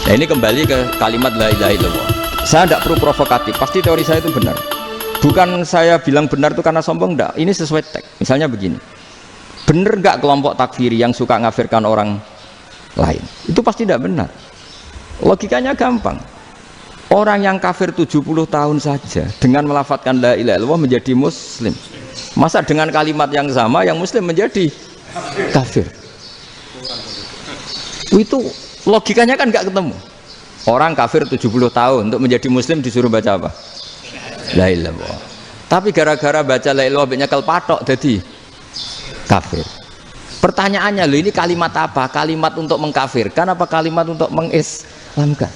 Nah ini kembali ke kalimat la ilaha illallah. Saya tidak perlu provokatif, pasti teori saya itu benar. Bukan saya bilang benar itu karena sombong, enggak. Ini sesuai teks. Misalnya begini, benar enggak kelompok takfiri yang suka ngafirkan orang lain? Itu pasti tidak benar. Logikanya gampang. Orang yang kafir 70 tahun saja dengan melafadzkan la ilaha illallah menjadi muslim. Masa dengan kalimat yang sama yang muslim menjadi kafir? Itu logikanya kan nggak ketemu. Orang kafir 70 tahun untuk menjadi muslim disuruh baca apa? La ilaha illallah. Tapi gara-gara baca la ilaha illallah nyekel patok jadi kafir. Pertanyaannya, loh ini kalimat apa? Kalimat untuk mengkafirkan apa kalimat untuk mengislamkan?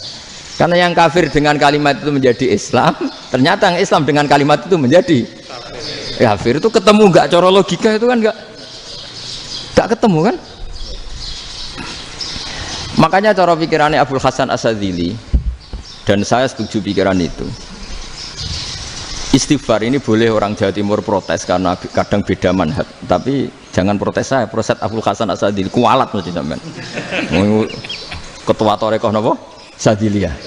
Karena yang kafir dengan kalimat itu menjadi Islam, ternyata yang Islam dengan kalimat itu menjadi kafir. Itu ketemu nggak? Cara logika itu kan nggak ketemu kan? Makanya cara pikirannya Abul Hasan Asyadzili, dan saya setuju pikiran itu. Istighfar ini boleh orang Jawa Timur protes karena kadang beda manhaj, tapi jangan protes saya, protes Abul Hasan Asyadzili, kualat mesti sampean. Ketua Torekoh napa? Sadziliyah.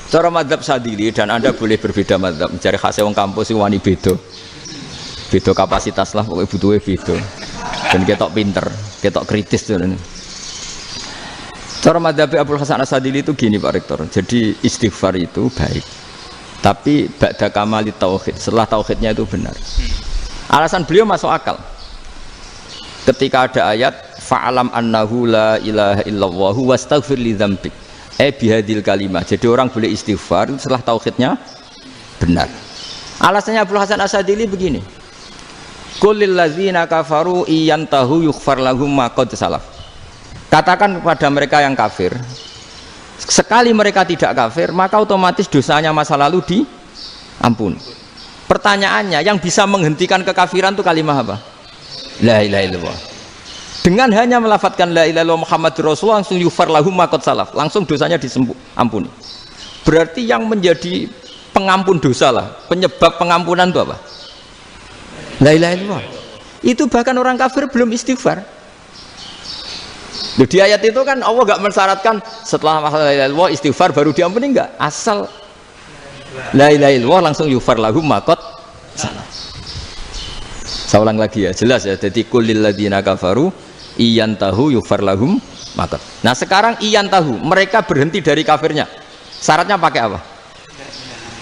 Cara madzhab Sadzili, dan Anda boleh berbeda madzhab, mencari khasnya wong kampus itu wani beda. Beda kapasitas lah, pokoknya butuhnya beda. Dan ketok pinter, ketok kritis tuh. Cara madzhab Abul Hasan Asyadzili itu gini Pak Rektor. Jadi istighfar itu baik, tapi ba'da kamali tauhid, setelah tauhidnya itu benar. Alasan beliau masuk akal. Ketika ada ayat fa'alam annahu la ilaha illallah wastaghfir li dzambik bihadil kalimah. Jadi orang boleh istighfar setelah tauhidnya benar. Alasannya Abul Hasan Asyadzili begini. Qul lil ladzina kafaru iyantahu yughfar lahum ma qad salaf. Katakan kepada mereka yang kafir, sekali mereka tidak kafir, maka otomatis dosanya masa lalu diampuni. Pertanyaannya, yang bisa menghentikan kekafiran itu kalimat apa? La ilaha illallah. Dengan hanya melafadzkan la ilaha illallah Muhammadur Rasulullah, langsung yughfar lahum ma qad salaf, langsung dosanya diampuni. Berarti yang menjadi pengampun dosa lah, penyebab pengampunan itu apa? La ilaha illallah. Itu bahkan orang kafir belum istighfar. Loh, di ayat itu kan Allah nggak mensyaratkan setelah la ilaha illallah istighfar baru diampuni, enggak, asal la ilaha illallah langsung yughfar lahum ma qad salaf. Saya ulang lagi ya, jelas ya. Jadi kulil ladzina kafaru iyantahu yughfar lahum ma qad. Nah sekarang iyantahu, mereka berhenti dari kafirnya, syaratnya pakai apa?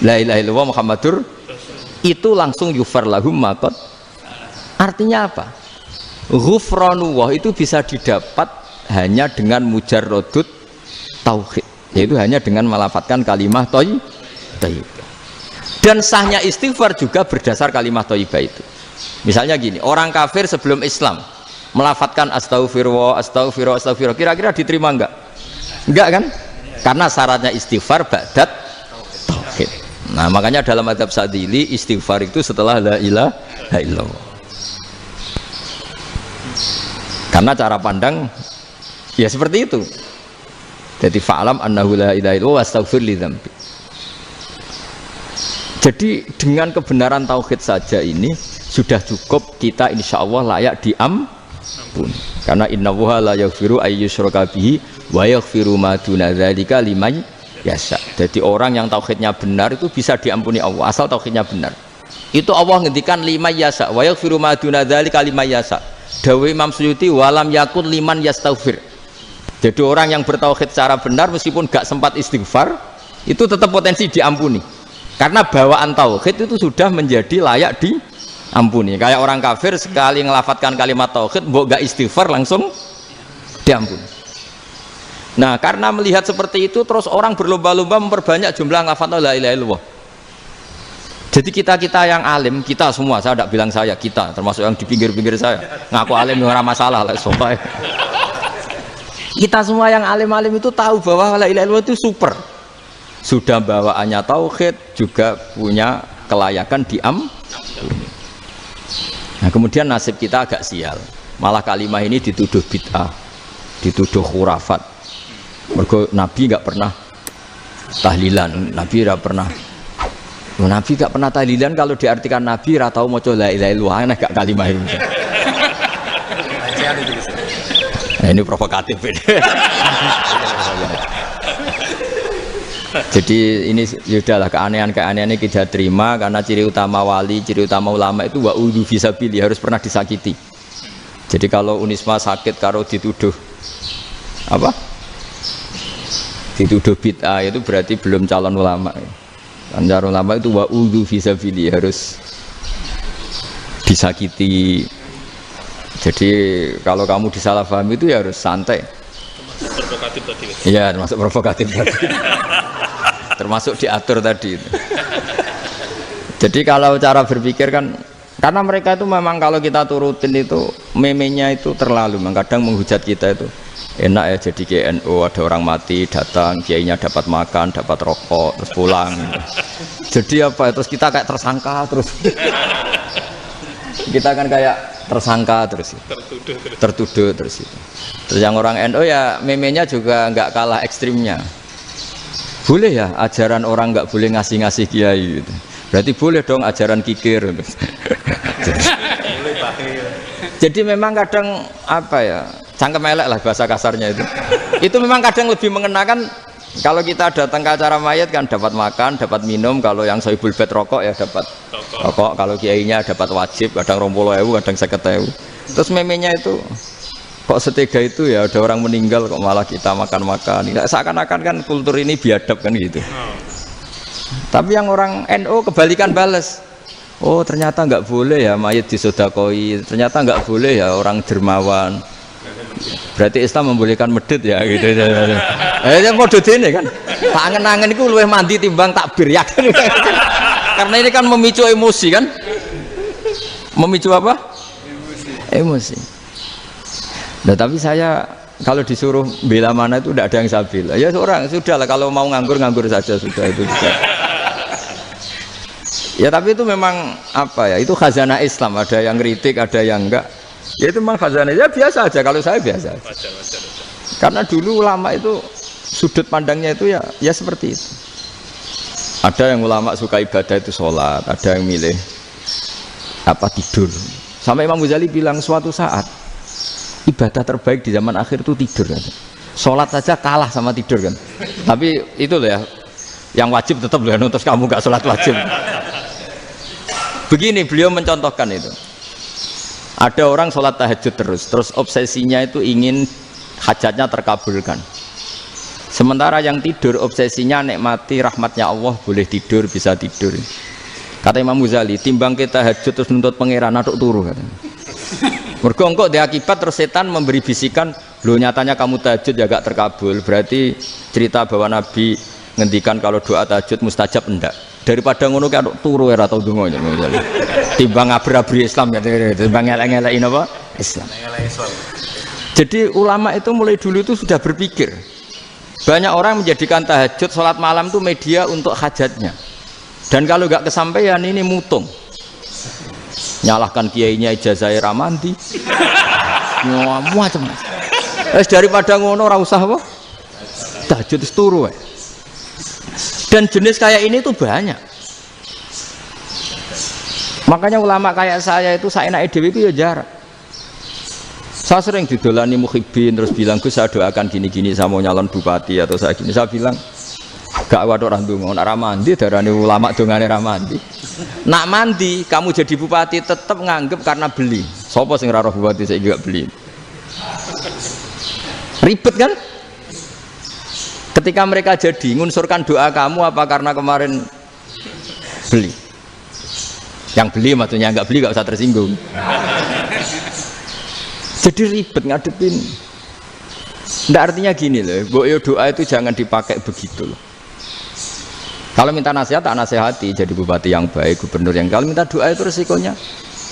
La ilaha illallah Muhammadur, itu langsung yughfar lahum ma qad. Artinya apa? Ghufranullah itu bisa didapat hanya dengan mujarrodut tauhid, yaitu hanya dengan melafadzkan kalimat thayyibah. Dan sahnya istighfar juga berdasar kalimat thayyibah itu. Misalnya gini, orang kafir sebelum Islam melafadzkan astaghfirullah, astaghfirullah, astaghfirullah, kira-kira diterima enggak? Enggak kan? Karena syaratnya istighfar ba'dat tauhid. Nah makanya dalam madzhab Sadzili istighfar itu setelah la ilaha illallah. Karena cara pandang ya seperti itu. Jadi fa'alam annahu la ilaha illallah wastaghfir li dzambi. Jadi dengan kebenaran tauhid saja ini sudah cukup kita insya Allah layak diampuni. Karena innallaha la yaghfiru ayyusyraka bihi wa yaghfiru ma duna dzalika liman yasha. Jadi orang yang tauhidnya benar itu bisa diampuni Allah asal tauhidnya benar. Itu Allah ngendikan liman yasha wa yaghfiru ma duna dzalika liman yasha. Dawe Imam Suyuti walam yakun liman yastaghfir. Jadi orang yang bertauhid secara benar meskipun gak sempat istighfar itu tetap potensi diampuni. Karena bawaan tauhid itu sudah menjadi layak diampuni. Kayak orang kafir sekali ngelafadzkan kalimat tauhid mbok gak istighfar langsung diampuni. Nah, karena melihat seperti itu terus orang berlomba-lomba memperbanyak jumlah lafadz la ilaha illallah. Jadi kita yang alim, kita semua, saya tidak bilang saya, kita termasuk yang di pinggir-pinggir saya ngaku alim nggak masalah lah, soalnya kita semua yang alim-alim itu tahu bahwa la ilaha illallah itu super, sudah bawaannya tauhid, juga punya kelayakan diampuni. Nah kemudian nasib kita agak sial, malah kalimat ini dituduh bid'ah, dituduh khurafat. Mergo Nabi nggak pernah tahlilan, Nabi nggak pernah. Nabi gak pernah tahlilan, kalau diartikan Nabi ratau maca la ilaha illallah, enak gak kalimat itu. Ini provokatif ini. Jadi ini sudahlah keanehan-keanehan ini kita terima karena ciri utama wali, ciri utama ulama itu wa'udhu fisabilillah, harus pernah disakiti. Jadi kalau Unisma sakit kalau dituduh apa? Dituduh bid'ah itu berarti belum calon ulama. Kan calon ulama itu wa'udhu fisabilillah, harus disakiti. Jadi kalau kamu disalahpahami itu ya harus santai. Termasuk provokatif tadi. Iya, termasuk provokatif tadi. Termasuk diatur tadi itu. Jadi kalau cara berpikir kan, karena mereka itu memang kalau kita turutin itu memenya itu terlalu, kadang menghujat kita itu enak ya jadi GNU, ada orang mati datang, kiainya dapat makan, dapat rokok, terus pulang. Jadi apa? Terus kita kayak tersangka terus. Kita kan kayak tersangka terus, tertuduh terus itu. Terus yang orang NU ya memenya juga nggak kalah ekstrimnya. Boleh ya ajaran orang nggak boleh ngasih kiai gitu. Berarti boleh dong ajaran kikir. Jadi memang kadang apa ya, cangkem elek lah bahasa kasarnya itu. Itu memang kadang lebih mengenakan. Kalau kita datang ke acara mayat kan dapat makan, dapat minum. Kalau yang sohibul bed rokok ya dapat rokok. Kalau kiainya dapat wajib, kadang 20.000, kadang 50.000. Terus memenya itu kok setega itu ya, ada orang meninggal kok malah kita makan-makan. Seakan-akan kan kultur ini biadab kan gitu. Tapi yang orang NU kebalikan bales. Oh ternyata nggak boleh ya mayat disodakoi. Ternyata nggak boleh ya orang dermawan. Berarti Islam membolehkan medit ya gitu. Yang model ini kan. Tak angen-angen itu luwih mandi timbang takbir ya. Karena ini kan memicu emosi kan. Memicu apa? Emosi. Nah tapi saya kalau disuruh bela mana itu tidak ada yang saya bela. Ya seorang sudah lah, kalau mau nganggur saja sudah itu juga. Ya tapi itu memang apa ya, itu khazanah Islam, ada yang kritik ada yang enggak. Ya itu memang khazanah, ya biasa aja kalau saya biasa aja. Karena dulu ulama itu sudut pandangnya itu ya seperti itu. Ada yang ulama suka ibadah itu sholat, ada yang milih apa tidur. Sampai Imam Ghazali bilang suatu saat ibadah terbaik di zaman akhir itu tidur kan. Sholat saja kalah sama tidur kan. Tapi itu loh ya, yang wajib tetap loh, terus kamu gak sholat wajib. Begini beliau mencontohkan itu. Ada orang sholat tahajud terus obsesinya itu ingin hajatnya terkabulkan. Sementara yang tidur obsesinya nikmati rahmatnya Allah, boleh tidur, bisa tidur. Kata Imam Ghazali, timbang kita tahajud terus nuntut pangeran aduk turu katanya. Mergo engko di akibat terus setan memberi bisikan, lo nyatanya kamu tahajud ya gak terkabul, berarti cerita bahwa Nabi ngendikan kalau doa tahajud mustajab enggak. Daripada ngono ki aduk turu ora tau ndonga ya. Timbang ngabri-abri Islam ya, timbang ngelek-ngelekin apa? Islam. Jadi ulama itu mulai dulu itu sudah berpikir. Banyak orang menjadikan tahajud sholat malam itu media untuk hajatnya. Dan kalau nggak kesampaian ini mutung. Nyalahkan kiainya ijazah ramandi. Macam. Daripada ngono ora usah apa? Tahajud turu. Dan jenis kayak ini tuh banyak. Makanya ulama kayak saya itu seenake dhewe itu ya jarak. Saya sering didolani muhibbin terus bilang Gus saya doakan gini-gini saya mau nyalon bupati atau saya gini, saya bilang gak waduh orang dongo nak ramandi darane ulama dongane ramandi. Nak mandi kamu jadi bupati tetap nganggep karena beli. Sopo sing ora roh bupati saya juga beli. Ribet kan? Ketika mereka jadi ngunsurkan doa kamu apa karena kemarin beli? Yang beli maksudnya nggak beli nggak usah tersinggung. Jadi ribet ngadepin. Nggak artinya gini loh, boyo doa itu jangan dipakai begitu loh. Kalau minta nasihat tak nasihati, jadi bupati yang baik, gubernur yang. Kalau minta doa itu resikonya.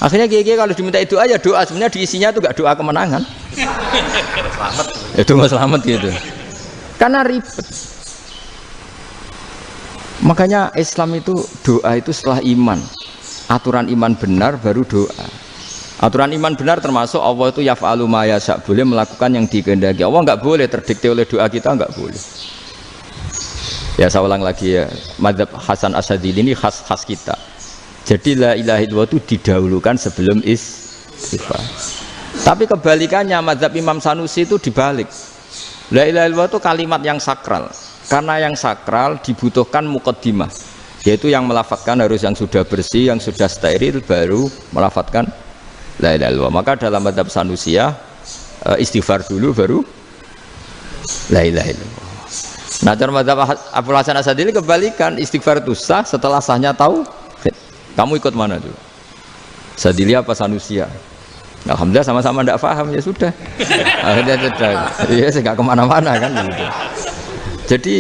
Akhirnya gigi kalau diminta doa ya doa, sebenarnya diisinya itu nggak doa kemenangan. Selamat. Itu nggak selamat gitu. Karena ribet. Makanya Islam itu doa itu setelah iman. Aturan iman benar baru doa. Aturan iman benar termasuk Allah itu yaf'alu ma yasha, boleh melakukan yang dikehendaki. Allah nggak boleh terdikte oleh doa kita, nggak boleh. Ya saya ulang lagi ya, madzhab Hasan Asyadzili ini khas kita. Jadi la ilaha illallah itu didahulukan sebelum istighfar. Tapi kebalikannya mazhab Imam Sanusi itu dibalik. La ilaha illallah itu kalimat yang sakral. Karena yang sakral dibutuhkan muqaddimah, yaitu yang melafadzkan harus yang sudah bersih, yang sudah steril baru melafadzkan la ilaha illallah. Maka dalam mazhab Sanusiyah istighfar dulu baru la ilaha illallah. Nah, cara mazhab Abul Hasan Asadili kebalikan, istighfar itu sah setelah sahnya tauhid. Kamu ikut mana tuh? Sadili apa Sanusiyah? Alhamdulillah sama-sama tidak paham, ya sudah. Akhirnya sudah. Iya, saya nggak kemana-mana kan gitu. Jadi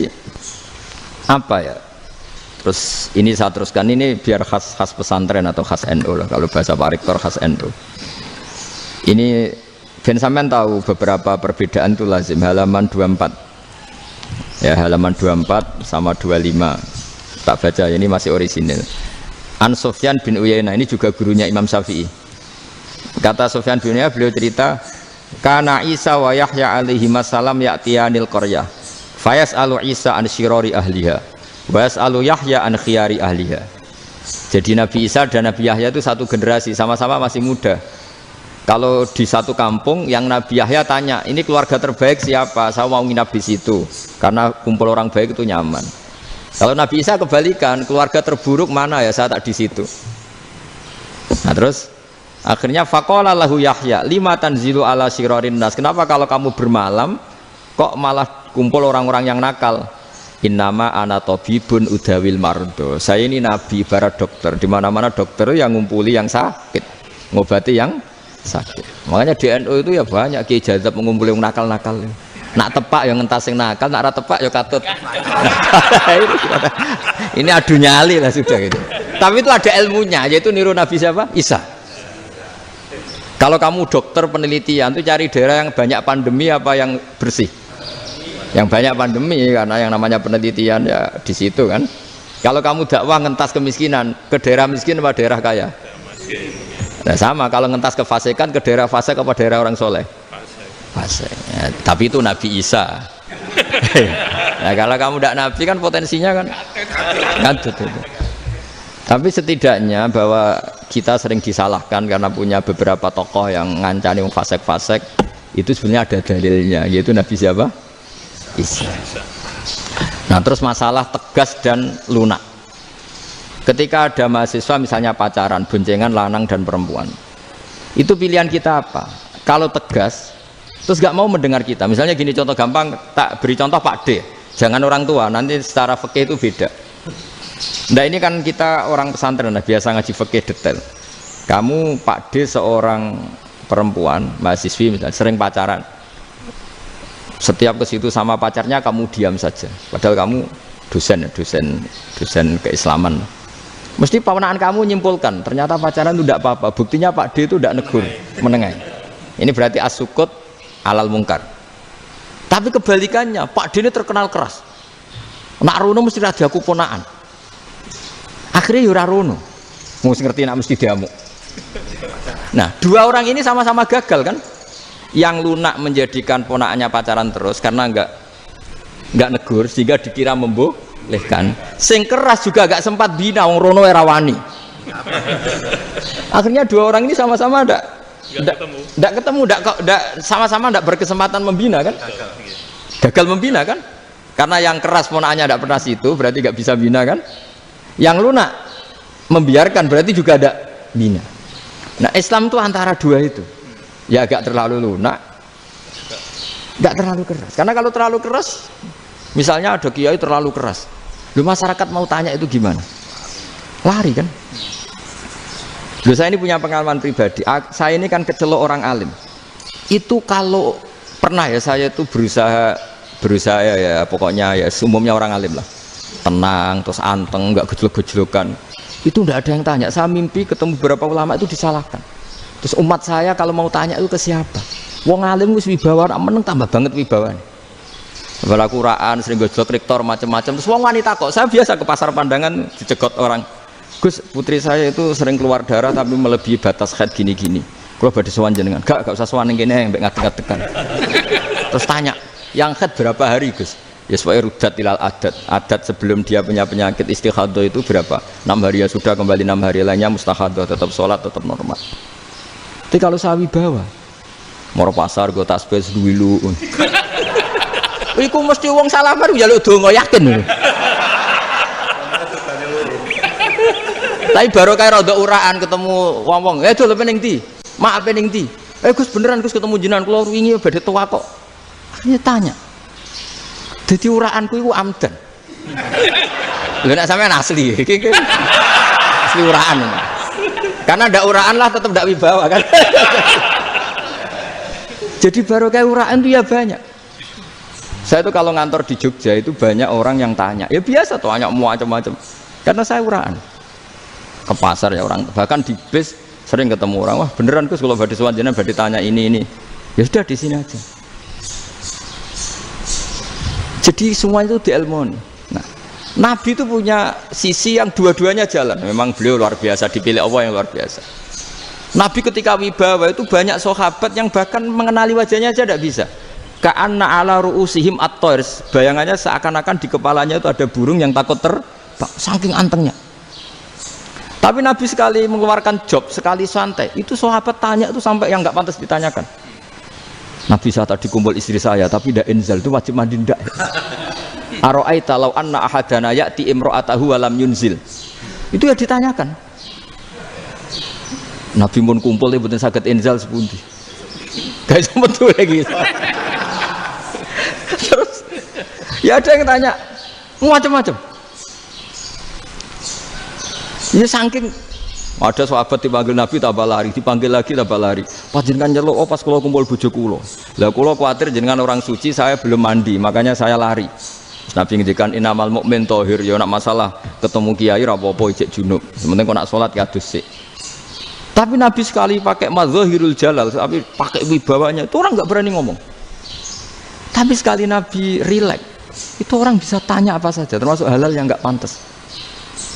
apa ya? Terus ini saya teruskan, ini biar khas pesantren atau khas NU lah. Kalau bahasa Pak Rektor khas NU. Ini Ben sampean tahu beberapa perbedaan itu lazim. Halaman 24. Ya, halaman 24 sama 25. Tak baca, ini masih orisinil. An Sufyan bin Uyainah, ini juga gurunya Imam Syafi'i. Kata Sufyan bin Uyainah, beliau cerita, kana Isa wa Yahya alaihi salam ya'tiyanil qaryah fayas'alu Isa an syirari ahliha wa yas'alu Yahya an khiyari ahliha. Jadi Nabi Isa dan Nabi Yahya itu satu generasi, sama-sama masih muda. Kalau di satu kampung yang Nabi Yahya tanya, ini keluarga terbaik siapa? Saya mau nginap di situ karena kumpul orang baik itu nyaman. Kalau Nabi Isa kebalikan, keluarga terburuk mana ya, saya tak di situ. Nah terus akhirnya faqala lahu Yahya lima tanzilu ala syirarin nas. Kenapa kalau kamu bermalam kok malah kumpul orang-orang yang nakal? Innama ana tabibun udawil mardo. Saya ini nabi ibarat dokter. Di mana-mana dokter yang ngumpuli yang sakit, ngobati yang sakit. Makanya di NU itu ya banyak Kiai Jazab mengumpuli yang nakal-nakal. Nak tepak yang ngentas yang nakal, nak ra tepak ya katut. Ini adu nyali lah sudah gitu. Tapi itu ada ilmunya, yaitu niru Nabi siapa? Isa. Kalau kamu dokter penelitian itu cari daerah yang banyak pandemi apa yang bersih? Yang banyak pandemi, karena yang namanya penelitian ya di situ kan. Kalau kamu dakwah ngentas kemiskinan, ke daerah miskin apa daerah kaya? Nah sama, kalau ngentas kefasikan, ke daerah fasik apa daerah orang soleh? Fasik. Ya, tapi itu Nabi Isa. Nah kalau kamu tidak Nabi kan potensinya kan ngadut itu. Tapi setidaknya bahwa kita sering disalahkan karena punya beberapa tokoh yang ngancani fasik-fasik, itu sebenarnya ada dalilnya, yaitu Nabi siapa? Isa. Nah terus masalah tegas dan lunak. Ketika ada mahasiswa misalnya pacaran, boncengan lanang dan perempuan, itu pilihan kita apa? Kalau tegas terus gak mau mendengar kita, misalnya gini contoh gampang, tak beri contoh Pak D, jangan orang tua, nanti secara fikih itu beda. Nah ini kan kita orang pesantren nah, biasa ngaji fikih detail. Kamu Pak D seorang perempuan mahasiswi misalnya sering pacaran, setiap ke situ sama pacarnya kamu diam saja, padahal kamu dosen keislaman. Mesti pawanaan kamu nyimpulkan ternyata pacaran itu tidak apa-apa, buktinya Pak D itu tidak negur, menengahi. Ini berarti as-sukut alal mungkar. Tapi kebalikannya, Pak D ini terkenal keras. Nak rono mesti ra diaku ponaan. Akhirnya ya ora rono. Mesti ngerti nak mesti diamuk. Nah, dua orang ini sama-sama gagal kan? Yang lunak menjadikan ponaannya pacaran terus karena enggak negur sehingga dikira membolehkan. Sing keras juga enggak sempat bina wong rono era wani. Akhirnya dua orang ini sama-sama enggak ketemu, sama-sama enggak berkesempatan membina kan? Gagal membina kan? Karena yang keras ponaannya enggak pernah situ, berarti enggak bisa bina kan? Yang lunak membiarkan berarti juga ada bina. Nah Islam itu antara dua itu, ya agak terlalu lunak, enggak terlalu keras. Karena kalau terlalu keras, misalnya ada kiai terlalu keras, lu masyarakat mau tanya itu gimana? Lari kan? Lu saya ini punya pengalaman pribadi. Saya ini kan kecelok orang alim. Itu kalau pernah ya saya itu berusaha ya pokoknya ya umumnya orang alim lah. Tenang, terus anteng, enggak gejlok-gejlokan. Itu enggak ada yang tanya. Saya mimpi ketemu beberapa ulama itu disalahkan. Terus umat saya kalau mau tanya itu ke siapa? Wong alim wis wibawa, meneng tambah banget wibawane. Kepala Quran, sering gejlok rektor macam-macam. Terus wong wanita kok. Saya biasa ke pasar pandangan dicegot orang. Gus, putri saya itu sering keluar darah tapi melebihi batas haid gini-gini. Kalau badhe sowan jenengan, gak usah sowan ning kene mbek ngadeg-ngadegan. Terus tanya, yang haid berapa hari, Gus? Ya supaya rudat ilal adat sebelum dia punya penyakit istighadah itu berapa? 6 hari ya sudah, kembali 6 hari lainnya mustahadah, tetap sholat, tetap normal. Tapi kalau saya wibawa, Moro pasar go tasbih duwilu. Iku mesti wong salaman njaluk donga yakin. Tapi baru kayak rada uraan ketemu wong-wong, dol pening ndi? Maaf pening ndi? Gus beneran Gus ketemu jenengan kula wingi badhe tuwa kok. Akhirnya tanya. Dadi uraanku iku amdan. Lha nek sampean asli, iki asli uraan. Karena ndak uraan lah tetap ndak wibawa kan. Jadi baru kayak uraan itu ya banyak. Saya tuh kalau ngantor di Jogja itu banyak orang yang tanya. Ya biasa tuh tanya macam-macam. Karena saya uraan. Ke pasar ya orang, bahkan di bis sering ketemu orang, wah beneran Gus kalau badhe sowan jenengan badhe tanya ini. Ya sudah di sini aja. Jadi semua itu diilmoni. Nah, Nabi itu punya sisi yang dua-duanya jalan. Memang beliau luar biasa, dipilih Allah yang luar biasa. Nabi ketika wibawa itu banyak sahabat yang bahkan mengenali wajahnya aja tidak bisa. Ka'anna ala ru'usihim at-tairs. Bayangannya seakan-akan di kepalanya itu ada burung yang takut terbang, saking antengnya. Tapi Nabi sekali mengeluarkan job, sekali santai, itu sahabat tanya itu sampai yang nggak pantas ditanyakan. Nabi saya tadi kumpul istri saya, tapi tidak inzal, itu wajib mandi ndak. Aro'aita law anna ahadana ya'ti imro'atahu walam yunzil. Itu ya ditanyakan. Nabi pun kumpul itu betul sakit inzal sepundi. Gak bisa betul lagi. Terus ya ada yang tanya macam-macam. Ya saking ada sahabat dipanggil Nabi tambah lari, dipanggil lagi tambah lari. Pas jenengan nyeluk, oh pas kula kumpul bojo kula. Lah kula kuwatir jenengan orang suci, saya belum mandi, makanya saya lari. Nabi ngendikan innamal mukmin thahir, ya nak masalah ketemu kiai ra apa-apa ijek junub. Sementing kok nak salat ya dusik. Tapi Nabi sekali pakai mazahirul jalal, tapi pakai wibawanya, itu orang enggak berani ngomong. Tapi sekali Nabi rileks, itu orang bisa tanya apa saja, termasuk halal yang enggak pantas.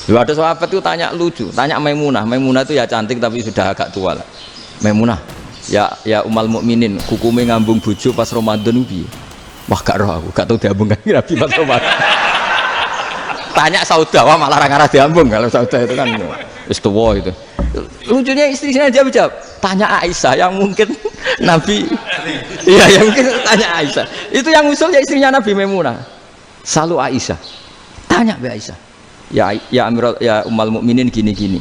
Lalu ada sahabat itu tanya lucu, tanya Maimunah. Maimunah itu ya cantik tapi sudah agak tua lah. Maimunah, ya umal mukminin, hukumnya ngambung bojo pas Ramadan piye? Wah gak roh aku, gak tahu diambungkan Nabi pas Ramadan. Tanya Saudah, wah malah orang-orang diambung kalau Saudah itu kan wis tuwa itu. Lucunya istrinya jawab, tanya Aisyah yang mungkin Nabi, iya yang mungkin tanya Aisyah. Itu yang usul ya istrinya Nabi Maimunah. Selalu Aisyah, tanya be Aisyah. Ya Amirul ya umal mukminin gini-gini.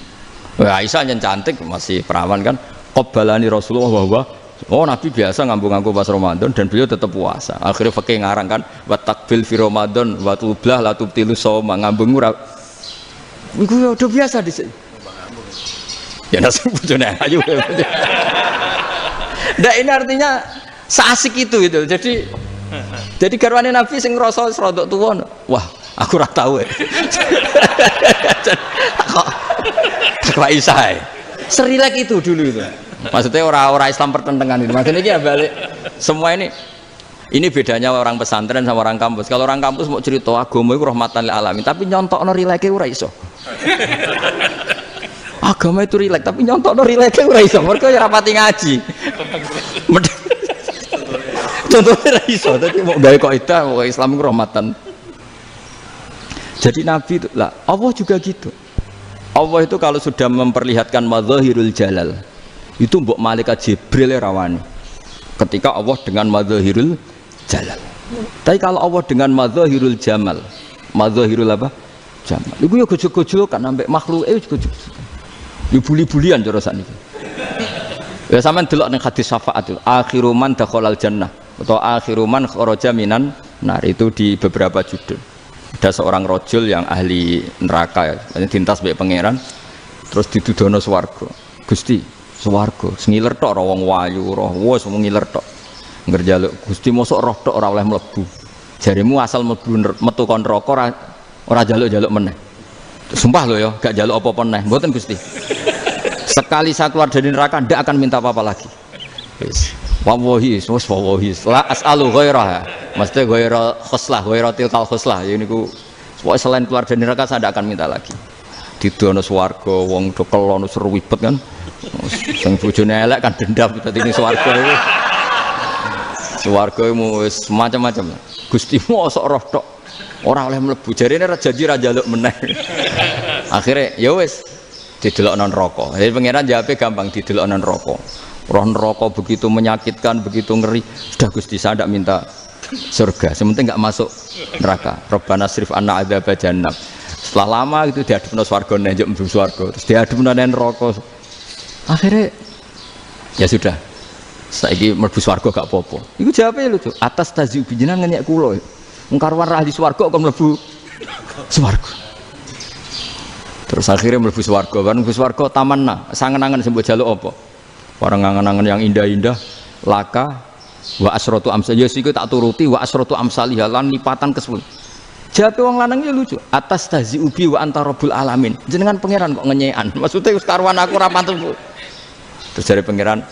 Aisyah yang cantik masih perawan kan. Qabbalani Rasulullah bahwa oh Nabi biasa ngambung-ngambung pas Ramadan dan beliau tetap puasa. Akhirnya fakih ngarang kan wa takbil fi Ramadan wa tublah la tubtilu shauma ngambung ora. Iku udah biasa di sini. Ya nasi bojone ayu. Ndak ini artinya seasik itu gitu. Jadi garwane Nabi sing ngrasa rodok tuwa. Wah, aku ora tahu ya. Kok Aisyah. Serilek itu dulu itu. Maksudnya orang Islam pertentangan itu. Maksudnya dia balik semua ini bedanya orang pesantren sama orang kampus. Kalau orang kampus mau cerita agama itu rahmatan lil alamin, tapi nyontokno rileke ora iso. Agama itu rilek, tapi nyontokno rileke ora iso. Mergo ya rapati ngaji. Contohnya iso, tapi mau gawe kaidah mau Islam itu rahmatan. Jadi Nabi itu lah, Allah juga gitu. Allah itu kalau sudah memperlihatkan madzahirul jalal, itu mbok malaikat Jibril rawani. Ketika Allah dengan madzahirul jalal. Tapi kalau Allah dengan madzahirul jamal, madzahirul apa? Jamal. Iku ya gojol-gojol kan sampai makhluke gojol. Ya buli-bulian cara sakniki. Ya sampean delok ning hadis syafaat itu, akhiru man dakhalal jannah atau akhiru man kharaja minan nar, itu di beberapa judul. Ada seorang rojul yang ahli neraka ya, dintas mbek pangeran terus didudono swarga. Gusti, swarga sengiler tok ora wong wayu roh wis ngiler tok. Ngerjaluk Gusti mosok roh tok ora oleh mlebu. Jarimu asal mlebu metu kon neraka ora jaluk-jaluk meneh. Sumpah lho ya, gak jaluk apa-apa meneh. Mboten Gusti. Sekali saya keluar dari neraka ndak akan minta apa-apa lagi. Wis. Wallahi, wallahi, la as'alu ghairah. Mesti ghairah khuslah, ghairah tilkal khuslah. Ya niku selain keluar dari neraka saya tidak akan minta lagi. Didono swarga wong do kelon seru wibet kan. Sing bojone elek kan dendam dadi ning swarga iki. Swarga wis macam-macam. Gusti mosok roh tok ora oleh mlebu. Jarine ra janji ra njaluk meneh. Akhire ya wis didelokno neraka. Jadi pangeran jawabe gampang, didelokno neraka. roh neraka begitu menyakitkan, begitu ngeri. Sudah Gusti saya tidak minta surga, sementing nggak masuk neraka. Rabbana srif anna adzab jahannam. Setelah lama itu diadepno swarga nenjuk mlebu swarga, terus diadepno nang neraka. Akhirnya ya sudah. Saiki mlebu swarga gak apa-apa. Iku jawabe lucu. Atas taziu bijinan ngenyek kula. Wong karuan ra di swarga kok mlebu swarga. Terus akhirnya mlebu swarga, kan mlebu swarga tamanna, sangen-angen sembok jaluk apa? Orang angen-angen yang indah-indah, laka wa asratu amsal. Ya siku tak turuti wa asratu amsalih lan lipatan ke-10. Jawabe wong lanang ya lucu. Atas taziu bi wa anta rabbul alamin. Jenengan pangeran kok ngenyekan. Maksudnya wis karuan aku ra pantes. Terus jare pangeran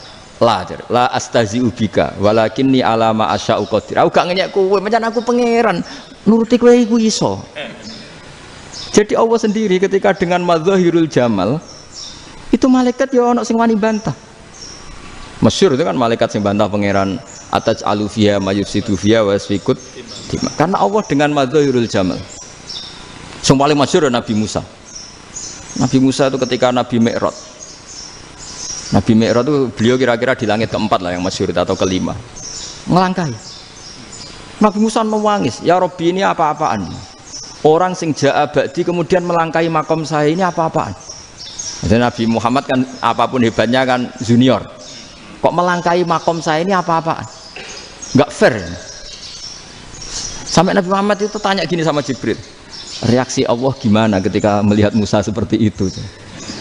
la astazi'u bika walakinni ala ma asya'u qadir. Aku gak ngenyek kowe, pancen aku pangeran. Nuruti kowe iku iso. Jadi Allah sendiri ketika dengan madzahirul jamal itu malaikat ya ono sing wani bantah. Masyhur itu kan malaikat sing bantah pangeran ataj alufiya mayusidu fiya wasfikut. Karena Allah dengan madzahirul jamal. Sing paling masyhur Nabi Musa. Nabi Musa itu ketika Nabi Mi'raj. Nabi Mi'raj itu beliau kira-kira di langit keempat lah yang masyhur atau kelima. Ngelangkai. Nabi Musa menangis, ya Rabbi ini apa-apaan? Orang sing ja'a ba'di kemudian melangkai makom saya ini apa-apaan? Jadi Nabi Muhammad kan apapun hebatnya kan junior. Kok melangkai makom saya ini apa-apaan? Enggak fair. Sampai Nabi Muhammad itu tanya gini sama Jibril. Reaksi Allah gimana ketika melihat Musa seperti itu?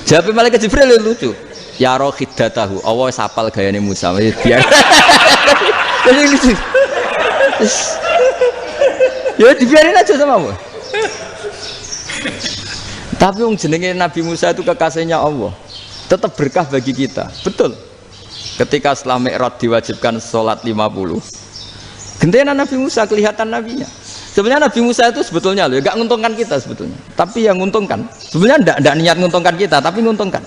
Jawab malaikat Jibril lucu. Ya roh hiddatahu, Allah sapal gayane Musa. Biar. Jadi lucu. Ya dibiarin aja sama Allah. Tapi yang jenenge Nabi Musa itu kekasihnya Allah. Tetap berkah bagi kita. Betul. Ketika setelah Mi'raj diwajibkan sholat 50. Gentenan Nabi Musa kelihatan nabinya. Sebenarnya Nabi Musa itu sebetulnya loh, enggak nguntungkan kita sebetulnya. Tapi yang nguntungkan. Sebenarnya enggak niat nguntungkan kita, tapi nguntungkan.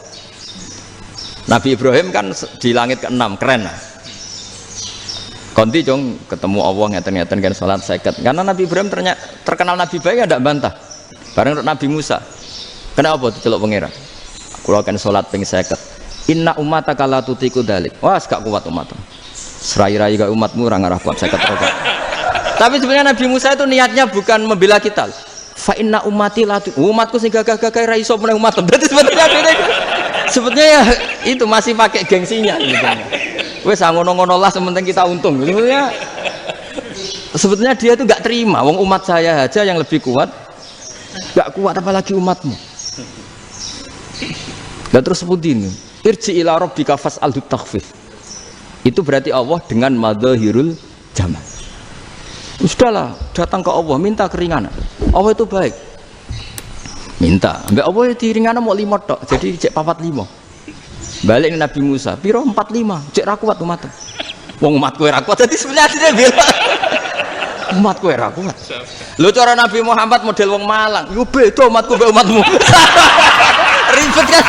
Nabi Ibrahim kan di langit ke-6, keren lah. Konti jong ketemu Allah ngeten-ngeten kan salat 50. Karena Nabi Ibrahim terkenal Nabi baik ya ndak bantah. Bareng Nabi Musa. Kenapa diceluk pangeran? Kula kan salat ping 50. Inna ummataka la tutiku dalik. Wah, gak kuat umatmu. Serai-rai gak umatmu ora ngarah kuat 50 rokaat. Tapi sebenarnya Nabi Musa itu niatnya bukan membela kita. Fa inna ummati la umatku sing gagah-gagah ra iso meneh umat. Berarti sebetulnya ya itu masih pakai gengsinya gitu. Wes ngono-ngono lah sementing kita untung. Sebetulnya dia itu nggak terima. Wong umat saya aja yang lebih kuat, nggak kuat apalagi umatmu. Dan terus sebutin, irji ila rabbika fas'alhu takhfif. Itu berarti Allah dengan madzahirul jamal. Sudahlah, datang ke Allah minta keringanan. Allah itu baik. Minta, mbak Allah diringana mau 5 tok, jadi cek 45. Balik Nabi Musa, piro 45, cek ra kuat umat. Wong umatku ra kuat, jadi sebenarnya dia bilang umatku ra kuat. Lho cara Nabi Muhammad model wong Malang, yo beda umatku mbek umatmu. Ribet kan?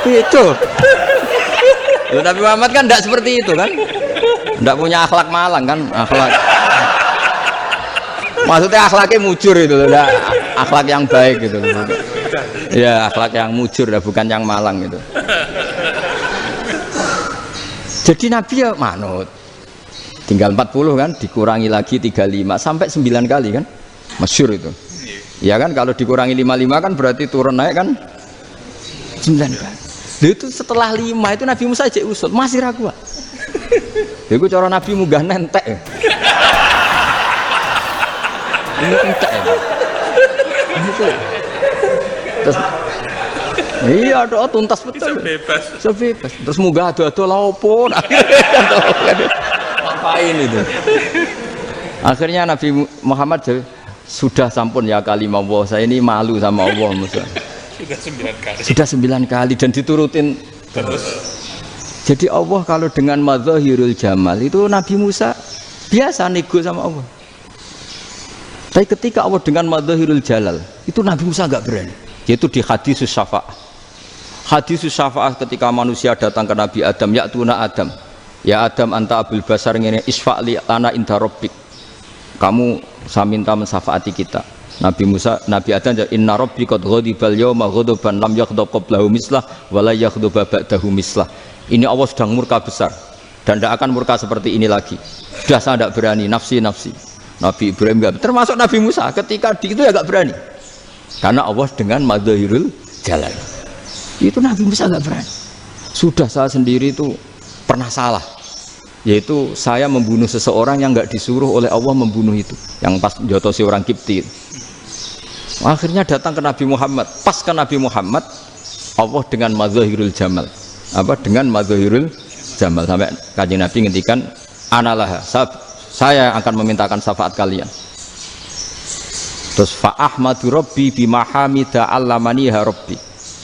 Itu. Lho Nabi Muhammad kan enggak seperti itu kan? Enggak punya akhlak Malang kan, akhlak. Maksudnya akhlaknya mujur itu loh, akhlak yang baik gitu loh. Ya akhlak yang mujur lah, bukan yang malang gitu. Jadi Nabi ya manut. Tinggal 40 kan, dikurangi lagi 35 sampai 9 kali kan, masyhur itu. Ya kan kalau dikurangi 55 kan berarti turun naik kan 9 kali. Itu setelah 5 itu Nabi Musa cek usul masih ragu. Itu cara Nabi munggah nentek. Ini entek ya. Terus iya doa tuntas betul. Sebebas. Terus munggah ado-ado lha opo? Ngapain itu? Akhirnya Nabi Muhammad sudah sampun ya kalimah Allah. Saya ini malu sama Allah Musa. Sudah 9 kali dan diturutin terus. Jadi Allah kalau dengan madzahirul jamal itu Nabi Musa biasa nego sama Allah. Tapi ketika Allah dengan madzahirul jalal itu Nabi Musa enggak berani. Yaitu di hadis syafa'ah. Hadis syafa'ah ketika manusia datang ke Nabi Adam, ya tuna Adam. Ya Adam anta abul basar ngene isfa'li ana inda rabbik. Kamu saya minta mensyafaati kita. Nabi Musa, Nabi Adam, inna rabbi qad ghadibal yawma ghadaban lam yaghdab qablahu mislah wa la yaghdab ba'dahu mislah. Ini Allah sedang murka besar dan tidak akan murka seperti ini lagi. Sudah saya tidak berani, nafsi. Nabi Ibrahim enggak, termasuk Nabi Musa ketika di itu ya enggak berani. Karena Allah dengan madzahirul jalal. Itu Nabi Musa enggak berani. Sudah saya sendiri itu pernah salah. Yaitu saya membunuh seseorang yang enggak disuruh oleh Allah membunuh itu. Yang pas jotosi orang Kipti. Akhirnya datang ke Nabi Muhammad. Pas ke Nabi Muhammad, Allah dengan madzahirul jamal. Dengan madzahirul jamal sampai Kanjeng Nabi ngendikan analah, saya akan memintakan syafaat kalian. Terus fa ahmadu rabbi bima hamida allamaniha rabbi.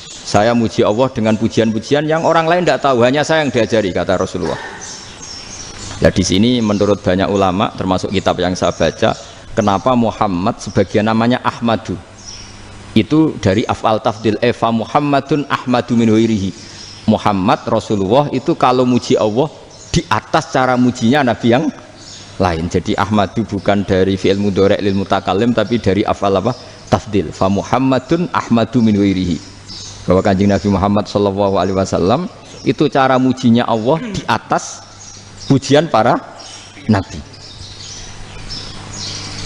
Saya muji Allah dengan pujian-pujian yang orang lain tidak tahu, hanya saya yang diajari, kata Rasulullah. Ya di sini menurut banyak ulama termasuk kitab yang saya baca, kenapa Muhammad sebagian namanya Ahmadu? Itu dari af'al tafdil, fa Muhammadun Ahmadu min ghairihi. Muhammad Rasulullah itu kalau muji Allah di atas cara mujinya nabi yang lain. Jadi Ahmadu bukan dari fi'il mudhari' lil mutakallim tapi dari af'al apa? Tafdil. Fa Muhammadun Ahmadu min ghairihi. Bahwa Kanjeng Nabi Muhammad sallallahu alaihi wasallam itu cara mujinya Allah di atas pujian para nabi.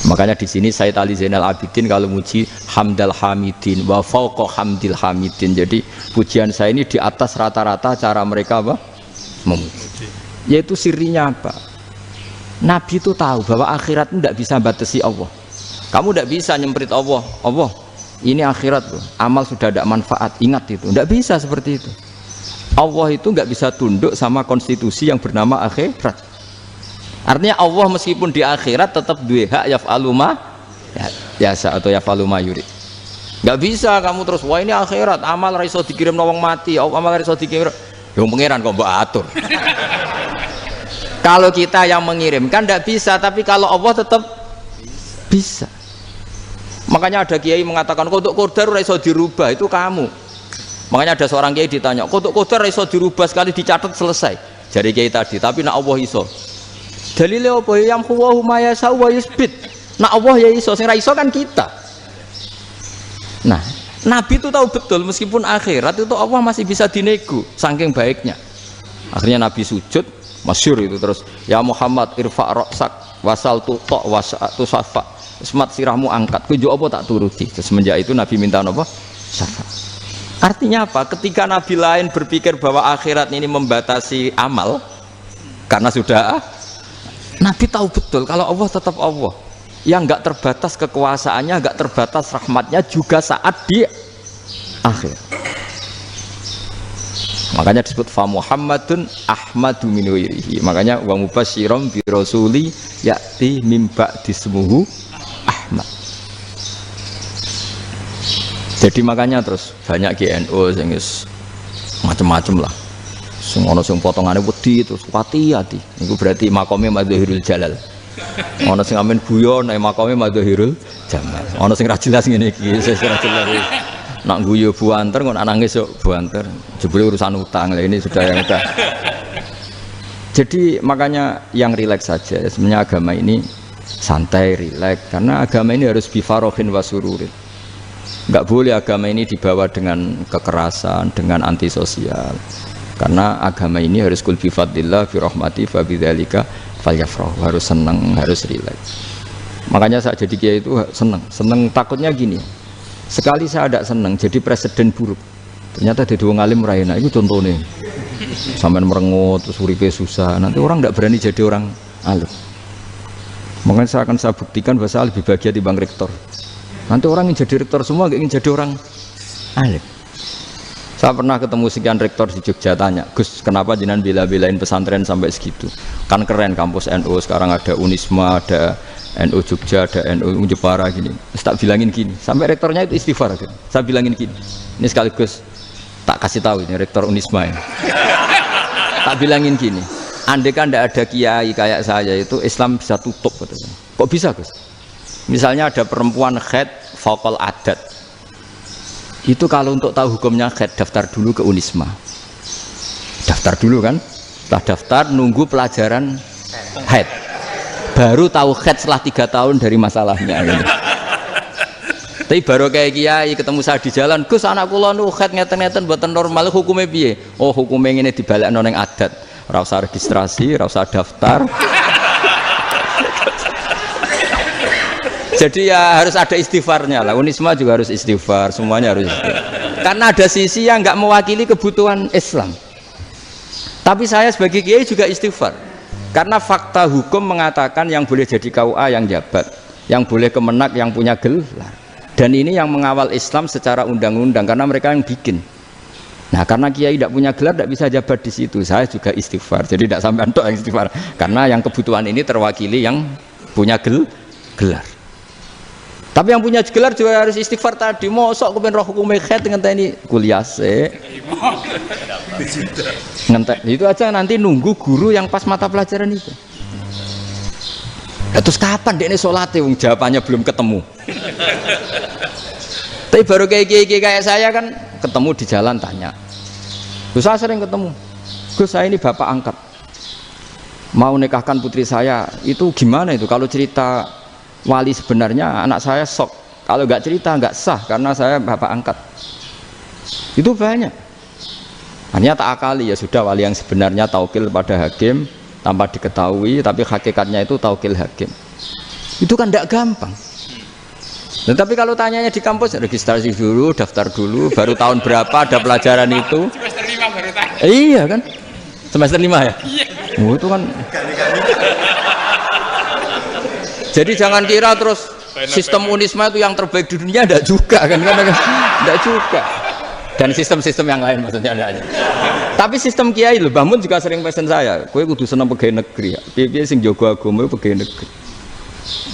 Makanya di sini Sayyid Ali Zainal Abidin kalau muji hamdal hamidin wa fauqa hamdil hamidin. Jadi pujian saya ini di atas rata-rata cara mereka apa? Memuji. Yaitu sirinya apa? Nabi itu tahu bahwa akhirat itu tidak bisa batasi Allah. Kamu tidak bisa nyemprit Allah. Allah, ini akhirat loh. Amal sudah tidak manfaat. Ingat itu. Tidak bisa seperti itu. Allah itu nggak bisa tunduk sama konstitusi yang bernama akhirat. Artinya Allah meskipun di akhirat tetap duwe hak yaf'alu ma yasa atau yaf'alu ma yurid. Enggak bisa kamu terus wah ini akhirat, amal ra iso dikirim wong mati, amal ra iso dikirim. Yang pangeran kok mbok atur. Kalau kita yang mengirimkan enggak bisa, tapi kalau Allah tetap bisa. Makanya ada kiai mengatakan kok untuk qadar ra iso dirubah, itu kamu. Makanya ada seorang kiai ditanya, kok untuk qadar ra iso dirubah sekali dicatat selesai. Jari kiai tadi, tapi nak Allah iso. Dalile apa ya huwa ma yasha wa yusbit. Nah Allah ya iso, sing ra iso kan kita. Nah, Nabi itu tahu betul meskipun akhirat itu Allah masih bisa dinego saking baiknya. Akhirnya Nabi sujud, masyhur itu terus, ya Muhammad irfa' ra'sak wasal tuqa wasatu safa. Semat sirahmu angkat, kuwi apa tak turuti. Semenjak itu Nabi minta apa? Syafa. Artinya apa? Ketika Nabi lain berpikir bahwa akhirat ini membatasi amal karena sudah Nabi tahu betul kalau Allah tetap Allah yang enggak terbatas kekuasaannya, enggak terbatas rahmatnya juga saat di akhir. Makanya disebut fa Muhammadun Ahmadu min ghairihi. Makanya wa mubasyiran bi rasuli ya'ti mim ba'di ismuhu Ahmad. Jadi makanya terus banyak GNU sing macam-macam lah. Sing ana sing potongane wedi terus hati-hati. Iku berarti makome madzahirul jalal. Ana sing amen guyon nek makome madzahirul jamal. Ana sing ra jelas ngene iki, sing ra jelas. Nak guyu buanter kok nangis yo buanter. Jebule urusan utang. Lah ini sudah yang udah. Jadi makanya yang rileks saja. Sebenarnya agama ini santai, rileks karena agama ini harus bifarohin wasururin. Enggak boleh agama ini dibawa dengan kekerasan, dengan antisosial. Karena agama ini harus kul bi fadlillah bi rahmati fa bidzalika falyafrahu, harus senang, harus rileks. Makanya saya jadi kiai itu senang takutnya gini. Sekali saya tidak senang jadi presiden buruk. Ternyata di wong alim ra enak, itu contohnya. Sampean merengut terus uripe susah, nanti orang tidak berani jadi orang alim. Makanya saya buktikan bahwa saya lebih bahagia dibanding rektor. Nanti orang ingin jadi rektor semua, nggak ingin jadi orang alim. Saya pernah ketemu sekian rektor di Jogja, tanya, Gus, kenapa jenengan bela-belain pesantren sampai segitu? Kan keren kampus NU, sekarang ada Unisma, ada NU Jogja, ada NU Jepara gini. Tak bilangin gini, sampai rektornya itu istighfar. Gitu. Saya bilangin gini, ini sekaligus tak kasih tahu ini rektor Unisma ini. Tak bilangin gini, andai kan tidak ada kiai kayak saya itu Islam bisa tutup. Katanya. Kok bisa, Gus? Misalnya ada perempuan haid faqal adat. Itu kalau untuk tahu hukumnya haid daftar dulu ke Unisma. Daftar dulu kan? Setelah daftar nunggu pelajaran haid. Baru tahu haid setelah 3 tahun dari masalahnya gitu. Tapi baru kayak kiai ketemu saya di jalan, Gus anak kula nu khat ngeten-ngeten mboten normal, hukumnya piye? Oh, hukumnya ngene dibalekno ning adat. Ora usah registrasi, ora usah daftar. Jadi ya harus ada istighfarnya lah. Unisma juga harus istighfar, semuanya harus istighfar. Karena ada sisi yang nggak mewakili kebutuhan Islam. Tapi saya sebagai kiai juga istighfar. Karena fakta hukum mengatakan yang boleh jadi KUA yang jabat, yang boleh kemenak yang punya gelar. Dan ini yang mengawal Islam secara undang-undang karena mereka yang bikin. Nah, karena kiai tidak punya gelar tidak bisa jabat di situ. Saya juga istighfar. Jadi tidak sampai antok yang istighfar. Karena yang kebutuhan ini terwakili yang punya gelar. Tapi yang punya gelar juga harus istighfar tadi. Mosok kepen roh hukum khat ngenteni kuliah se. Itu aja nanti nunggu guru yang pas mata pelajaran itu. Terus kapan dekne salate wong jawabannya belum ketemu. Tapi baru kayak saya kan ketemu di jalan tanya. Gus saya sering ketemu. Gus saya ini bapak angkat. Mau nikahkan putri saya, itu gimana itu? Kalau cerita wali sebenarnya anak saya sok. Kalau nggak cerita nggak sah karena saya bapak angkat. Itu banyak. Hanya tak akali ya sudah wali yang sebenarnya taukil pada hakim tanpa diketahui, tapi hakikatnya itu taukil hakim. Itu kan tidak gampang. Nah, tapi kalau tanyanya di kampus registrasi dulu, daftar dulu, baru tahun berapa ada pelajaran itu? Semester 5 baru tanya. Iya kan? Semester 5 ya? Iya. Oh, itu kan. Jadi jangan kira terus sistem Unisma itu yang terbaik di dunia, tidak juga kan? Tidak juga. Dan sistem-sistem yang lain maksudnya ada. Tapi sistem kiai loh, Mbah Mun juga sering pesen saya, kowe kudu seneng pegawai negeri. Piye sing jaga agama pegawai negeri.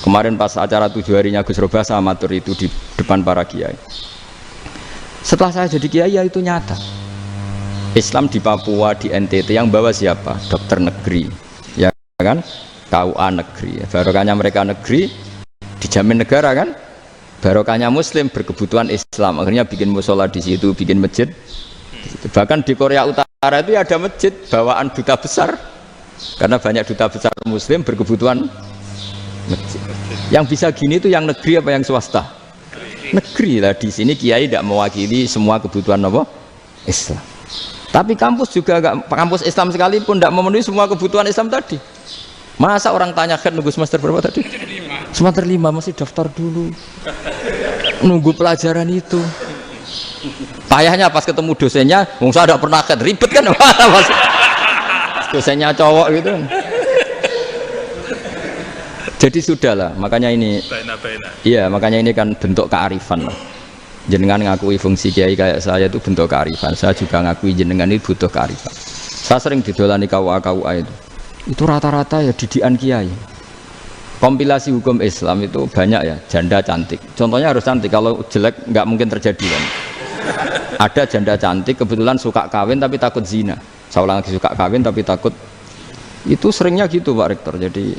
Kemarin pas acara 7 harinya Gus Robah saya matur itu di depan para kiai. Setelah saya jadi kiai ya itu nyata. Islam di Papua, di NTT yang bawa siapa? Dokter negeri, ya kan? KUA negeri. Barokahnya mereka negeri dijamin negara kan? Barokahnya Muslim berkebutuhan Islam. Akhirnya bikin musola di situ, bikin masjid. Bahkan di Korea Utara itu ada masjid bawaan duta besar, karena banyak duta besar Muslim berkebutuhan masjid. Yang bisa gini itu yang negeri apa yang swasta? Negeri lah. Di sini kiai tidak mewakili semua kebutuhan apa? Islam. Tapi kampus juga enggak, kampus Islam sekalipun tidak memenuhi semua kebutuhan Islam tadi. Masa orang tanya kan nunggu semester berapa tadi? Semester 5 masih daftar dulu. Nunggu pelajaran itu. Payahnya pas ketemu dosennya, wong saya tidak pernah kan ribet kan? Dosennya cowok gitu. Jadi sudahlah, makanya ini. Iya, makanya ini kan bentuk kearifan lah. Jenengan ngakui fungsi kiai kayak saya itu bentuk kearifan. Saya juga ngakui jenengan itu butuh kearifan. Saya sering didolani KUA itu. Itu rata-rata ya didikan kiai. Kompilasi hukum Islam itu banyak ya, janda cantik. Contohnya harus cantik, kalau jelek nggak mungkin terjadi kan. Ada janda cantik kebetulan suka kawin tapi takut zina. Saya ulang lagi, suka kawin tapi takut. Itu seringnya gitu Pak Rektor. Jadi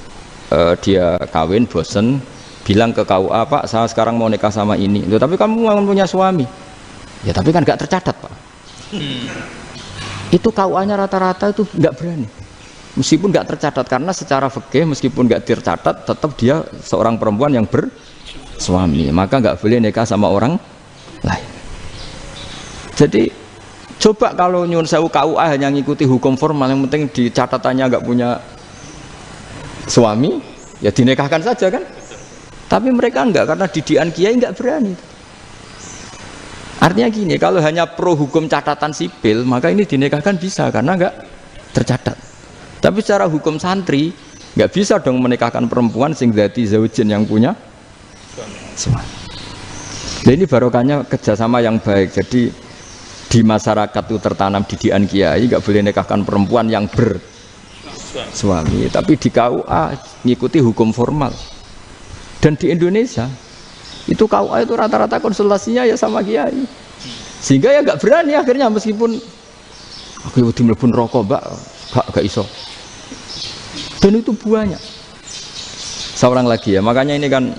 dia kawin bosen, bilang ke KUA, Pak saya sekarang mau nikah sama ini. Loh, tapi kamu mau punya suami. Ya tapi kan nggak tercatat Pak. Itu KUA-nya rata-rata itu nggak berani. Meskipun nggak tercatat, karena secara fikih meskipun nggak tercatat tetap dia seorang perempuan yang bersuami, maka nggak boleh nikah sama orang lain. Jadi coba kalau nyun sewu KUA hanya ngikuti hukum formal, yang penting di catatannya nggak punya suami, ya dinikahkan saja kan. Tapi mereka enggak, karena didikan kiai nggak berani. Artinya gini, kalau hanya pro hukum catatan sipil, maka ini dinikahkan bisa karena nggak tercatat. Tapi secara hukum santri nggak bisa dong menikahkan perempuan sing dzati zaujin yang punya suami. Nah, ini barokahnya kerjasama yang baik. Jadi di masyarakat itu tertanam didikan kiai nggak boleh nikahkan perempuan yang bersuami. Tapi di KUA ngikuti hukum formal. Dan di Indonesia itu KUA itu rata-rata konsultasinya ya sama kiai. Sehingga ya nggak berani akhirnya, meskipun aku udah mlebu rokok mbak, gak iso. Dan itu banyak. Seorang lagi ya, makanya ini kan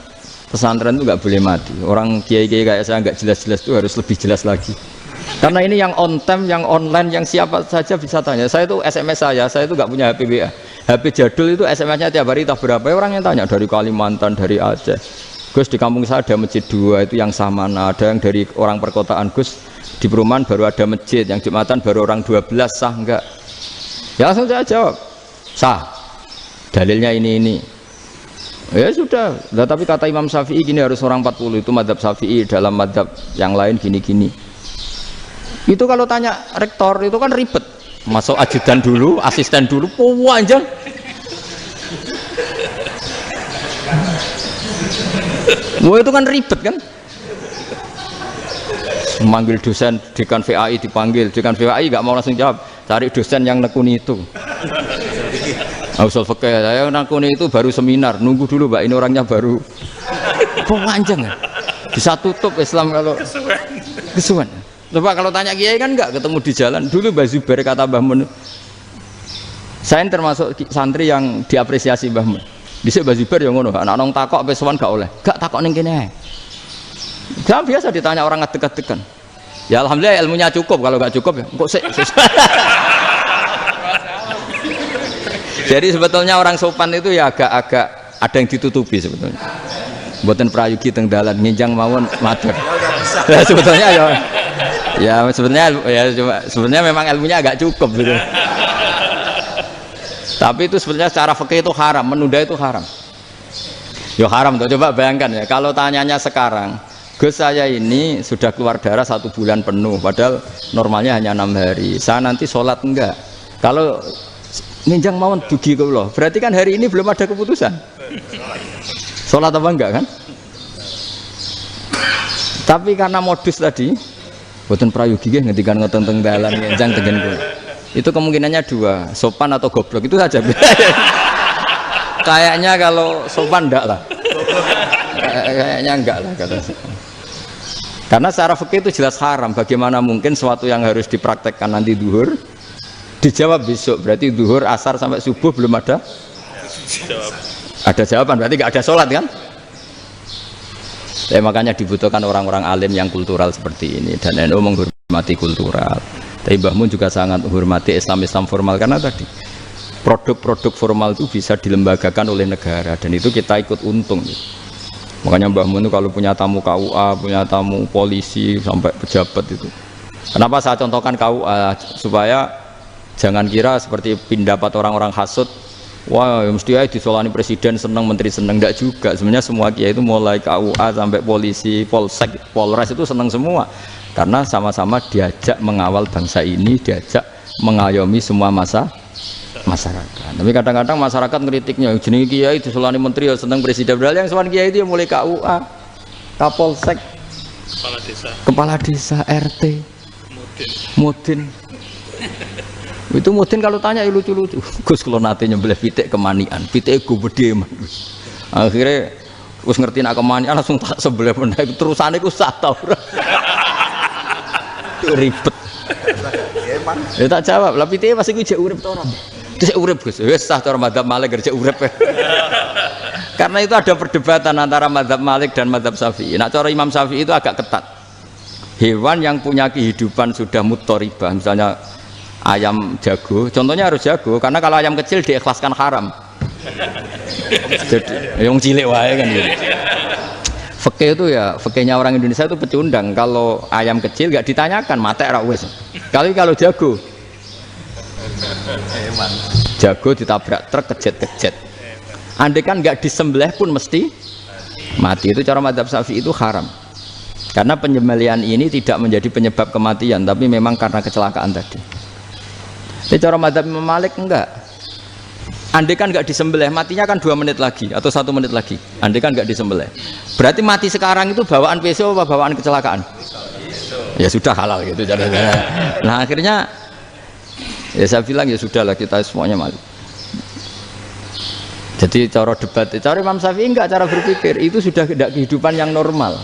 pesantren itu nggak boleh mati. Orang kiai-kiai kayak saya nggak jelas-jelas itu harus lebih jelas lagi. Karena ini yang on time, yang online, yang siapa saja bisa tanya. Saya itu SMS saya itu nggak punya HP WA. HP jadul itu SMS-nya tiap hari tak berapa, orang yang tanya dari Kalimantan, dari Aceh. Gus di kampung saya ada masjid 2 itu yang sama, ada yang dari orang perkotaan, Gus di perumahan baru ada masjid, yang Jumatan baru orang 12, sah enggak? Ya langsung saya jawab, sah. Dalilnya ini. Ya sudah, nah, tapi kata Imam Syafi'i gini harus orang 40, itu madzhab Syafi'i, dalam madzhab yang lain gini-gini. Itu kalau tanya rektor itu kan ribet, masuk ajudan dulu, asisten dulu, panjang. Wah itu kan ribet kan? Memanggil dosen dekan VAI dipanggil, dekan VAI nggak mau langsung jawab, cari dosen yang nekuni itu. Usul fikih saya nekuni itu baru seminar, nunggu dulu mbak ini orangnya baru. Panjang ya? Bisa tutup Islam kalau kesuwen. Coba kalau tanya kiai kan nggak ketemu di jalan. Dulu Mbah Zubair kata Mbah Mun, saya termasuk santri yang diapresiasi Mbah Mun. Dhisik Mbah Zubair yang ngono, anak nong takok pesuwan gak oleh. Gak takok ning kene. Gak biasa ditanya orang ngadeg-adegan. Ya alhamdulillah ilmunya cukup, kalau gak cukup ya kok sik. Jadi sebetulnya orang sopan itu ya agak ada yang ditutupi sebetulnya. Mboten prayogi teng dalan nginjang mawon matur. Ya sebetulnya ya sebenarnya memang ilmunya agak cukup gitu. Tapi itu sebenarnya secara fikih itu haram, menunda itu haram. Ya haram tuh, coba bayangkan ya, kalau tanyanya sekarang, Gus saya ini sudah keluar darah 1 bulan penuh, padahal normalnya hanya 6 hari. Saya nanti sholat enggak? Kalau ninjang mawon dugi kula, berarti kan hari ini belum ada keputusan. Sholat apa enggak kan? Tapi karena modus tadi, boten prayogi nggih ngendikan ngoten teng dalan ninjang tengen kula. Itu kemungkinannya 2, sopan atau goblok, itu saja. Kayaknya kalau sopan enggak lah, kayaknya enggak lah kata saya. Karena secara fikih itu jelas haram. Bagaimana mungkin sesuatu yang harus dipraktekkan nanti duhur dijawab besok, berarti duhur asar sampai subuh belum ada jawaban, berarti enggak ada sholat kan? Makanya dibutuhkan orang-orang alim yang kultural seperti ini, dan NU menghormati kultural. Tapi Mbah Mun juga sangat menghormati Islam formal, karena tadi produk-produk formal itu bisa dilembagakan oleh negara, dan itu kita ikut untung. Makanya Mbah Mun itu kalau punya tamu KUA, punya tamu polisi sampai pejabat itu. Kenapa saya contohkan KUA? Supaya jangan kira seperti pendapat orang-orang hasud, wah ya mesti aja disolani presiden seneng, menteri seneng. Enggak juga. Sebenarnya semua kiai itu mulai KUA sampai polisi, polsek, polres itu seneng semua. Karena sama-sama diajak mengawal bangsa ini, diajak mengayomi semua masyarakat. Tapi kadang-kadang masyarakat ngeritiknya, jenenge kiai disolani menteri ya seneng presiden. Padahal yang sowan kiai itu yang mulai KUA, Kapolsek, kepala desa, RT, Mudin. Itu Mudin kalau tanya ya lucu-lucu. Gus kalau nate nyembelih pitik kemanian, pitik gue gede man. Akhirnya Gus ngerti nak kemanian langsung tak sebelah meneh terusane ku sak ta ora. Ribet. Ya tak jawab, lah pitik masih ku jek urip ta ora? Jek urip Gus. Wis sah cara madzhab Malik jek urip. Karena itu ada perdebatan antara madzhab Malik dan madzhab Syafi'i. Nah cara Imam Syafi'i itu agak ketat. Hewan yang punya kehidupan sudah mutharibah, misalnya ayam jago, contohnya harus jago, karena kalau ayam kecil diikhlaskan haram. Jadi yang cilik wae kan gitu. Fikih itu ya, fikihnya orang Indonesia itu pecundang. Kalau ayam kecil nggak ditanyakan, mate ra wis. Kalau jago, jago ditabrak truk kejet. Andai kan nggak disembelih pun mesti mati. Itu cara madzhab Syafi'i itu haram. Karena penyembelihan ini tidak menjadi penyebab kematian, tapi memang karena kecelakaan tadi. Tapi cara madzhab Imam Malik enggak. Andai kan nggak disembelih, matinya kan 2 menit lagi atau 1 menit lagi. Andai kan nggak disembelih, berarti mati sekarang itu bawaan pisau apa bawaan kecelakaan? Ya sudah halal gitu cara-cara. Nah akhirnya ya saya bilang ya sudahlah kita semuanya malu. Jadi cara debat, cara Imam Syafi'i enggak, cara berpikir itu sudah tidak kehidupan yang normal.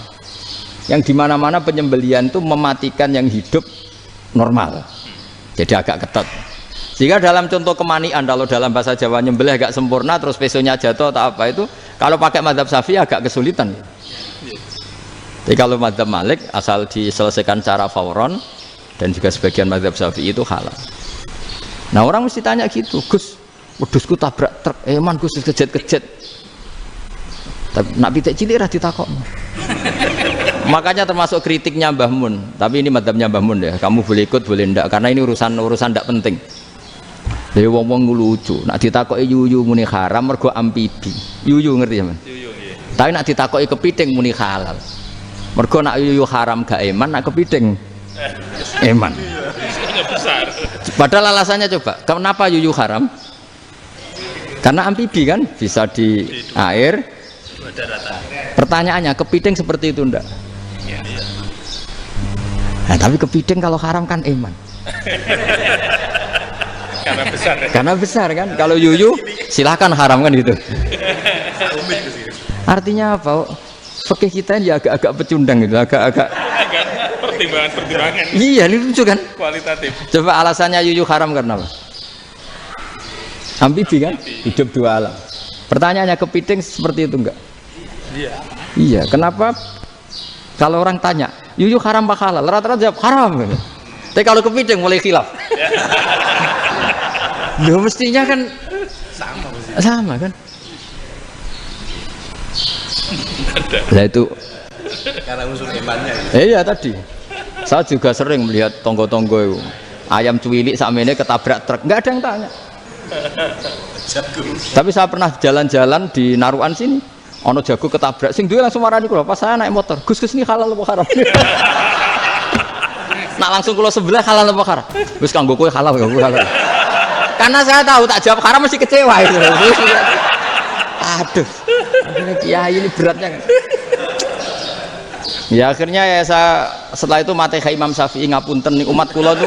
Yang dimana-mana penyembelihan itu mematikan yang hidup normal. Jadi agak ketat. Jika dalam contoh kemanian, kalau dalam bahasa Jawa nyembelih agak sempurna terus pesonya jatuh atau apa itu, kalau pakai madzhab Syafi'i agak kesulitan. Jadi kalau madzhab Malik asal diselesaikan secara fauron, dan juga sebagian madzhab Syafi'i itu halal. Nah orang mesti tanya gitu, Gus, wedhusku tabrak truk, man Gus kejet-kejet. Tapi nak pitik cilik ra ditakokno. Makanya termasuk kritiknya Mbah Mun. Tapi ini madzhabnya Mbah Mun ya. Kamu boleh ikut boleh ndak karena ini urusan ndak penting. Lha wong-wong lucu. Nak ditakoki yuyu muni haram mergo amfibi. Yuyu ngerti ya, Man? Yuyu nggih. Tapi nak ditakoki kepiting muni halal. Mergo nak yuyu haram gak eman, nak kepiting eman. Risikonya besar. Padahal alasannya coba, kenapa yuyu haram? Karena amfibi kan, bisa di air. Daratan. Pertanyaannya, kepiting seperti itu ndak? Iya. Nah, tapi kepiting kalau haram kan eman. Karena besar. Karena besar kan. Kalau yuyu silahkan haram kan gitu. Artinya apa? Fikih kita ya agak-agak pecundang gitu, agak-agak. Pertimbangan. Iya, ini lucu kan? Kualitatif. Coba alasannya yuyu haram karena apa? Amfibi kan? Hidup dua alam. Pertanyaannya kepiting seperti itu enggak? Iya. Iya, kenapa kalau orang tanya, yuyu haram apa halal? Rata-rata jawab haram. Tapi kalau kepiting mulai khilaf. Loh mestinya kan sama kan? Nah itu Karena unsur imannya. iya tadi. Saya juga sering melihat tonggo-tonggo itu. Ayam cuwilik sakmene ketabrak truk, enggak ada yang tanya. Tapi saya pernah jalan-jalan di Narukan sini. Ono jago ketabrak, sing duwe langsung marani kula pas saya naik motor. Gus ini halal apa haram? Nak langsung kula sebelah halal apa haram? Wis kanggo kowe halal kanggo halal. Karena saya tahu tak jawab haram mesti kecewa itu. Aduh. Akhirnya kiai ini beratnya kan. Ya akhirnya ya saya setelah itu Fatihah Imam Syafi'i ngapunten nih umat kula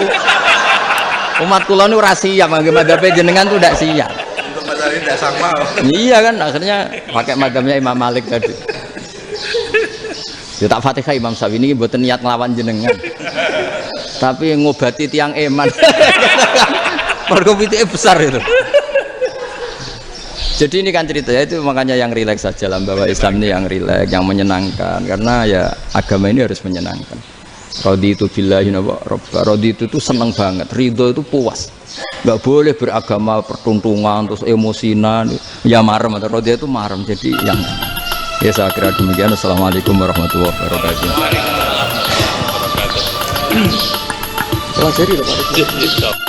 nu rahasia madzhab jenengan tuh ndak siap. Untuk mazhab ini tidak sama. Iya kan akhirnya pakai madzhabnya Imam Malik tadi. Ya tak Fatihah Imam Syafi'i ini mboten niat nglawan jenengan. Tapi ngobati tiang eman. Mergo pitike besar itu. Jadi ini kan ceritanya itu makanya yang rileks saja lah bahwa Islam ini yang rileks, yang menyenangkan karena ya agama ini harus menyenangkan. Raditu billahi robba. Raditu itu seneng banget, ridho itu puas. Nggak boleh beragama pertuntungan terus emosinan, ya marem atau raditu itu marem. Jadi yang ya saya kira demikian. Assalamualaikum warahmatullahi wabarakatuh. Waalaikumsalam warahmatullahi wabarakatuh. Salah seri loh Pak.